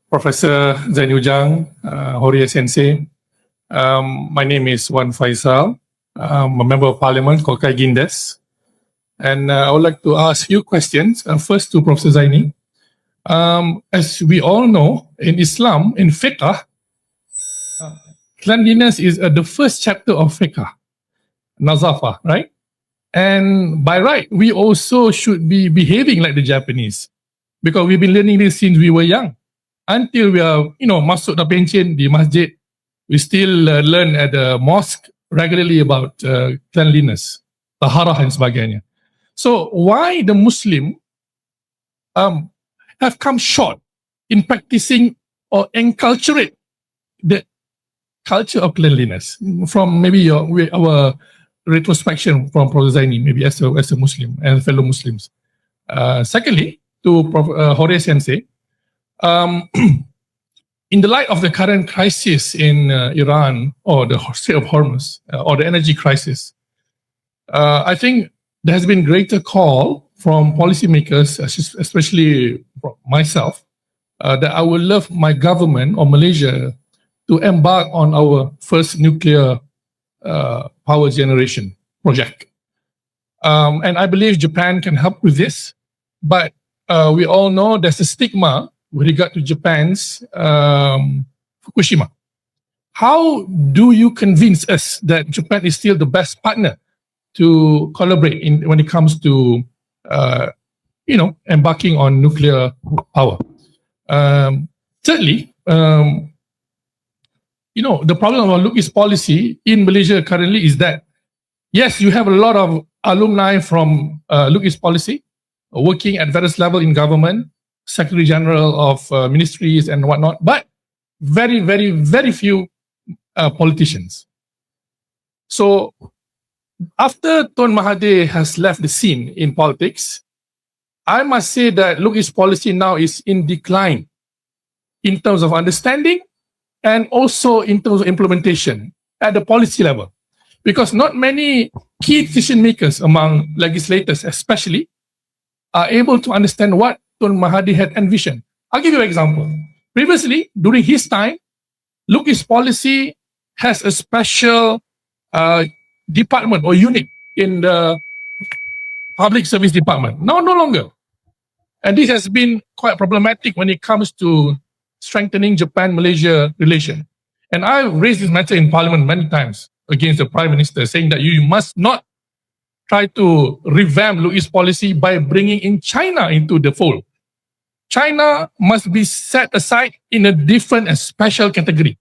Professor Zainuddin, Horia Sensei. My name is Wan Faisal. I'm a member of Parliament, Kokai Gindes. And I would like to ask a few questions. First to Professor Zaini. As we all know, in Islam, in fiqh, cleanliness is the first chapter of fiqh, nazafa, right? And by right, we also should be behaving like the Japanese, because we've been learning this since we were young. Until we are, masuk na pencen di masjid, we still learn at the mosque regularly about cleanliness, taharah and sebagainya. So why the Muslim have come short in practicing or enculturate the culture of cleanliness from maybe our retrospection from Professor Zaini, maybe as a Muslim and fellow Muslims. Secondly, to Horia Sensei, in the light of the current crisis in Iran, or the Strait of Hormuz, or the energy crisis, I think there has been greater call from policymakers, especially myself, that I would love my government or Malaysia to embark on our first nuclear power generation project. And I believe Japan can help with this, but we all know there's a stigma with regard to Japan's Fukushima. How do you convince us that Japan is still the best partner to collaborate when it comes to, embarking on nuclear power? Thirdly, the problem of Look East policy in Malaysia currently is that, yes, you have a lot of alumni from Look East policy working at various levels in government, Secretary General of ministries and whatnot, but very, very, very few politicians. So after Tun Mahathir has left the scene in politics, I must say that Look East policy now is in decline in terms of understanding and also in terms of implementation at the policy level, because not many key decision makers among legislators especially are able to understand what Tun Mahathir had envisioned. I'll give you an example. Previously, during his time, Look East policy has a special department or unit in the public service department. Now, no longer. And this has been quite problematic when it comes to strengthening Japan-Malaysia relation. And I've raised this matter in Parliament many times against the Prime Minister, saying that you must not try to revamp Look East policy by bringing in China into the fold. China must be set aside in a different and special category.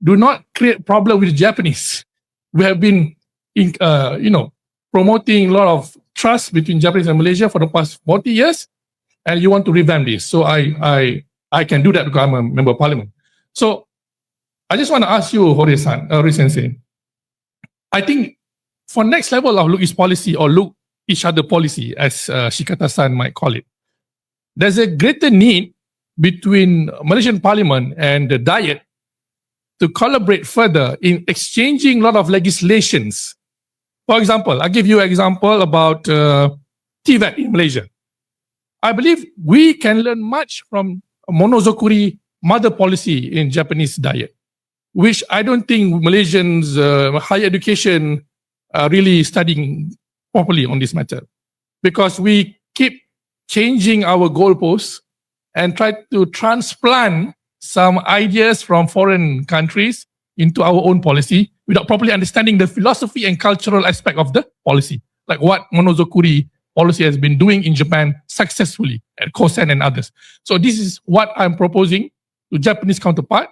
Do not create problem with the Japanese. We have been, promoting a lot of trust between Japanese and Malaysia for the past 40 years, and you want to revamp this. So I can do that because I'm a member of Parliament. So I just want to ask you, Horia Sensei, I think for next level of Look East policy or Look Each Other policy, as Shikata-san might call it, there's a greater need between Malaysian Parliament and the Diet to collaborate further in exchanging a lot of legislations. For example, I'll give you an example about tiba in Malaysia. I believe we can learn much from monozokuri mother policy in Japanese Diet, which I don't think Malaysians higher education are really studying properly on this matter, because we keep changing our goalposts and try to transplant some ideas from foreign countries into our own policy without properly understanding the philosophy and cultural aspect of the policy, like what monozokuri policy has been doing in Japan successfully at Kosen and others. So this is what I'm proposing to Japanese counterpart.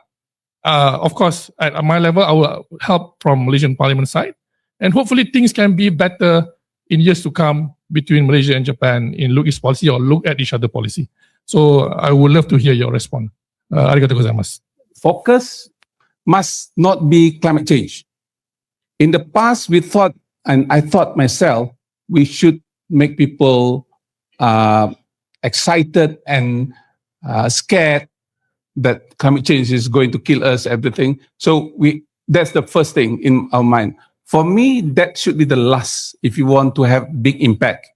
Of course, at my level, I will help from Malaysian Parliament side, and hopefully things can be better in years to come between Malaysia and Japan in Look East policy or Look at Each Other policy. So I would love to hear your response. Arigatou gozaimasu. Focus must not be climate change. In the past, we thought, and I thought myself, we should make people excited and scared that climate change is going to kill us, everything. So that's the first thing in our mind. For me, that should be the last if you want to have big impact.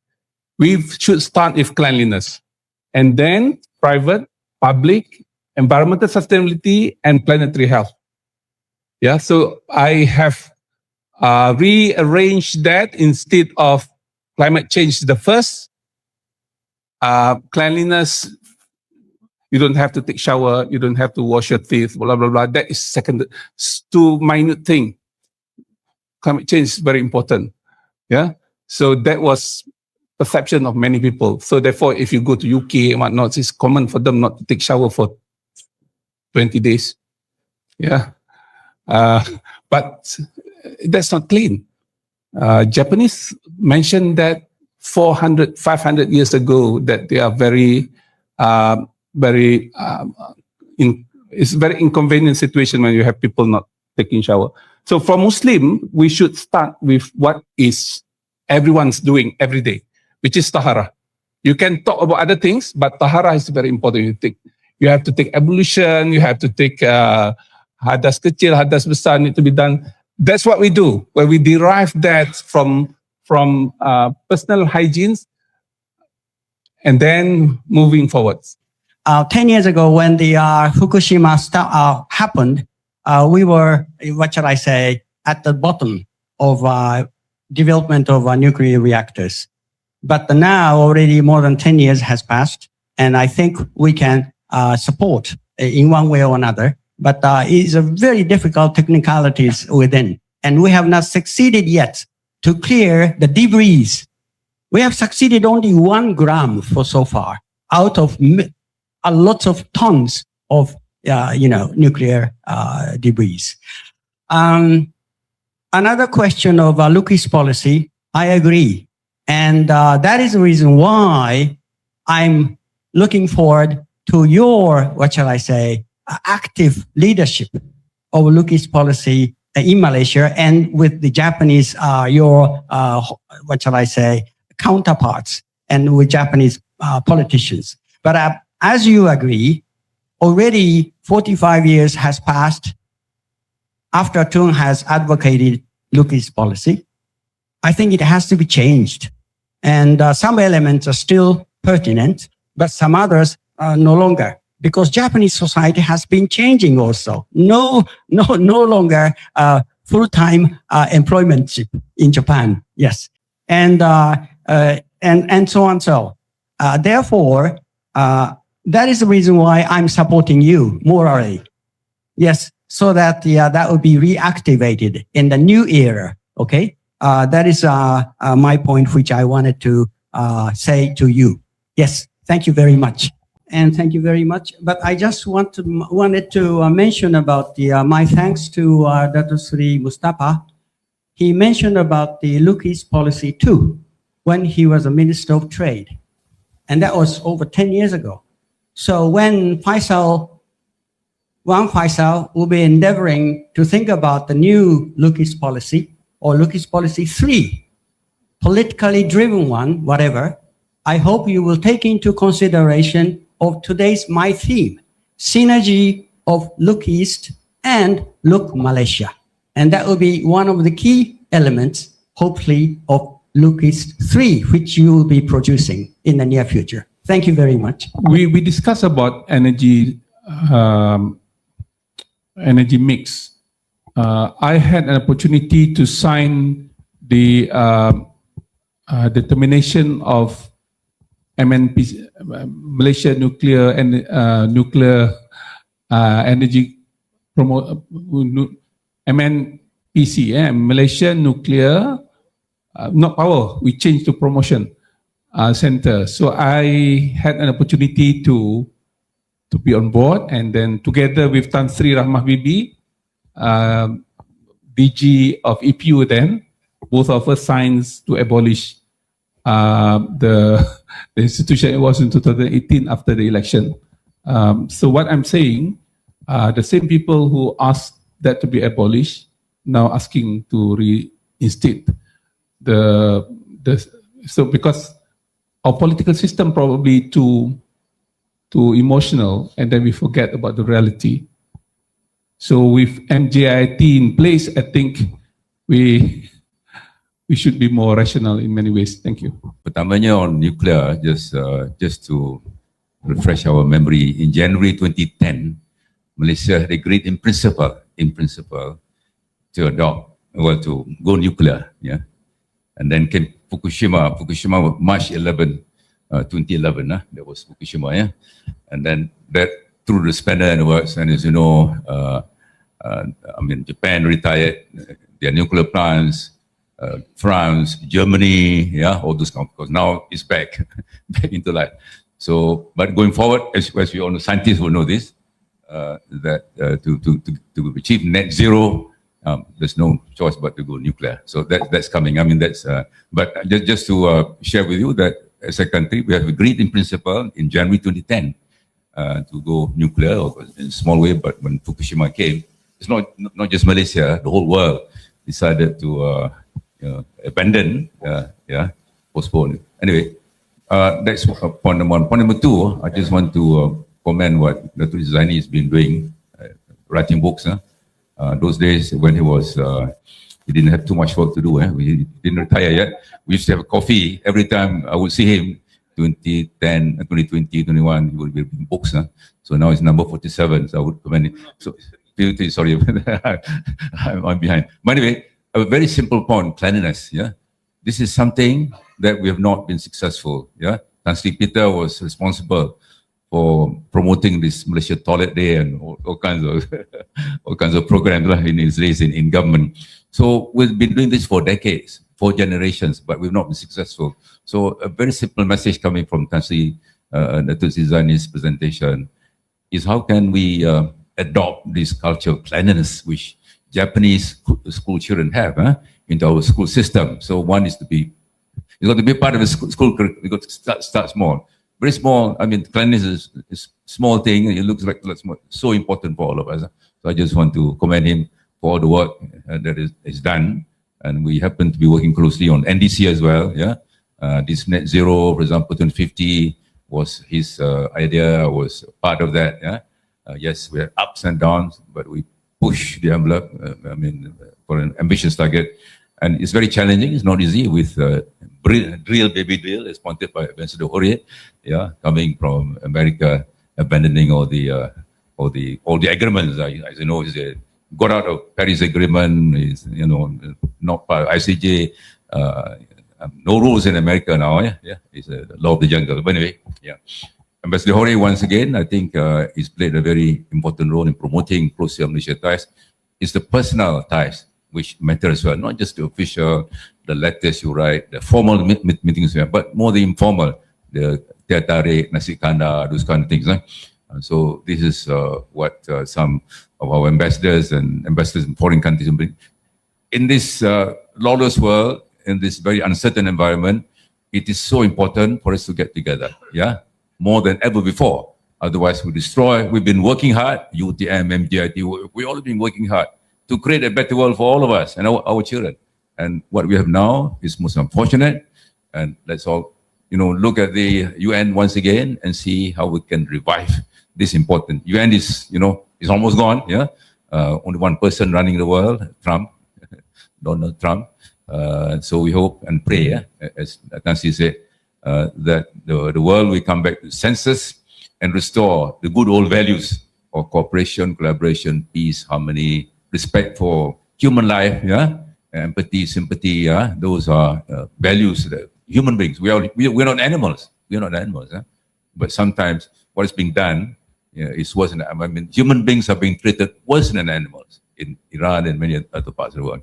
We should start with cleanliness. And then private, public, environmental sustainability, and planetary health. Yeah, so I have rearranged that. Instead of climate change the first, cleanliness, you don't have to take shower, you don't have to wash your teeth, blah, blah, blah. That is second, too minute thing. Climate change is very important. Yeah. So that was perception of many people. So therefore, if you go to UK and whatnot, it's common for them not to take shower for 20 days. Yeah. But that's not clean. Japanese mentioned that 400, 500 years ago that they are it's very inconvenient situation when you have people not taking shower. So for Muslim, we should start with what is everyone's doing every day, which is tahara. You can talk about other things, but tahara is very important. You have to take ablution, you have to take hadas kecil, hadas besar need to be done. That's what we do, where we derive that from personal hygiene and then moving forwards. 10 years ago, when the Fukushima happened, we were, what shall I say, at the bottom of development of nuclear reactors. But now already more than 10 years has passed, and I think we can support in one way or another. But it's a very difficult technicalities within, and we have not succeeded yet to clear the debris. We have succeeded only 1 gram for so far out of a lot of tons of nuclear debris. Another question of Lucas policy, I agree. And that is the reason why I'm looking forward to your, what shall I say, active leadership of Lucas policy in Malaysia and with the Japanese, your, what shall I say, counterparts and with Japanese politicians. But as you agree, already 45 years has passed after Tung has advocated Lucas policy. I think it has to be changed. And some elements are still pertinent, but some others are no longer, because Japanese society has been changing also. No longer full-time employment in Japan. Yes. And so on. So therefore, that is the reason why I'm supporting you morally. Yes. So that that will be reactivated in the new era. Okay. That is my point, which I wanted to say to you. Yes, thank you very much, and thank you very much. But I just wanted to mention about my thanks to Dato Sri Mustafa. He mentioned about the Lucas policy too, when he was a Minister of Trade, and that was over 10 years ago. So when Faisal will be endeavoring to think about the new Lucas policy, or Lucas policy 3, politically driven one, whatever, I hope you will take into consideration of today's my theme, synergy of Look East and Look Malaysia. And that will be one of the key elements, hopefully, of Look East 3, which you will be producing in the near future. Thank you very much. We discussed about energy mix. I had an opportunity to sign the determination of MNP, Malaysia Nuclear and Nuclear Energy MNPC, Malaysia Nuclear, not Power. We changed to Promotion Center. So I had an opportunity to be on board, and then together with Tan Sri Rahmah Bibi, DG of EPU then, both of us signed to abolish the institution. It was in 2018 after the election. So what I'm saying, the same people who asked that to be abolished now asking to reinstate so because our political system probably too emotional, and then we forget about the reality. So with MJIT in place, I think we should be more rational in many ways. Thank you. Pertamanya on nuclear, just to refresh our memory. In January 2010, Malaysia had agreed in principle, to adopt, well, to go nuclear, yeah. And then came Fukushima. Fukushima was March 11, 2011. That was Fukushima, yeah. And then that through the spanner and works. And as you know, Japan retired their nuclear plants. France, Germany, yeah, all those countries. Now it's back into life. So, but going forward, as we all know, scientists will know this, that to achieve net zero, there's no choice but to go nuclear. So that's coming. I mean, that's. But just to share with you that as a country, we have agreed in principle in January 2010 to go nuclear, or in a small way. But when Fukushima came, it's not just Malaysia, the whole world decided to abandon, postpone. Anyway, that's point number one. Point number two, I just want to comment what Dr. Zaini has been doing, writing books. Those days when he didn't have too much work to do. He didn't retire yet. We used to have a coffee every time I would see him. 2010, 2020, 21, he would be reading books. So now it's number 47. So I would commend it. So, sorry, I'm behind. But anyway, a very simple point, cleanliness. Yeah, this is something that we have not been successful. Yeah, Tan Sri Peter was responsible for promoting this Malaysia Toilet Day and all kinds of programs in his days in government. So we've been doing this for decades, 4 generations, but we've not been successful. So a very simple message coming from Tan Sri Zaini's presentation is how can we adopt this culture of cleanliness, which Japanese school children have into our school system. So one is you got to be part of a school curriculum. You got to start small. Very small. I mean, cleanliness is a small thing, and it looks like so important for all of us. So I just want to commend him for all the work that is done. And we happen to be working closely on NDC as well. Yeah, this net zero, for example, 2050 was his idea. Was part of that. Yeah, yes, we had ups and downs, but we push the envelope. For an ambitious target, and it's very challenging. It's not easy with drill, baby drill, as pointed by Ambassador Horiet. Yeah, coming from America, abandoning all the agreements. As you know, got out of Paris Agreement. Is not part of ICJ. No rules in America now. Yeah, it's the law of the jungle. But anyway, yeah. Ambassador Horiet, once again, I think he's played a very important role in promoting close Malaysia ties. It's the personal ties which matter as well, not just the official, the letters you write, the formal meetings you have, but more the informal, the teh tarik, nasi kandar, those kind of things. So this is what some of our ambassadors and ambassadors in foreign countries bring. In this lawless world, in this very uncertain environment, it is so important for us to get together, yeah, more than ever before. Otherwise, we destroy. We've been working hard, UTM, MGIT, we all have been working hard to create a better world for all of us and our children. And what we have now is most unfortunate. And let's all, look at the UN once again and see how we can revive this important. UN is, is almost gone. Yeah, only one person running the world, Trump, Donald Trump. So we hope and pray, as Nancy said, that the world will come back to senses and restore the good old values of cooperation, collaboration, peace, harmony, respect for human life, yeah, empathy, sympathy, yeah. Those are values that human beings. We're not animals. We're not animals, yeah? But sometimes what is being done is worse than. Human beings are being treated worse than animals in Iran and many other parts of the world.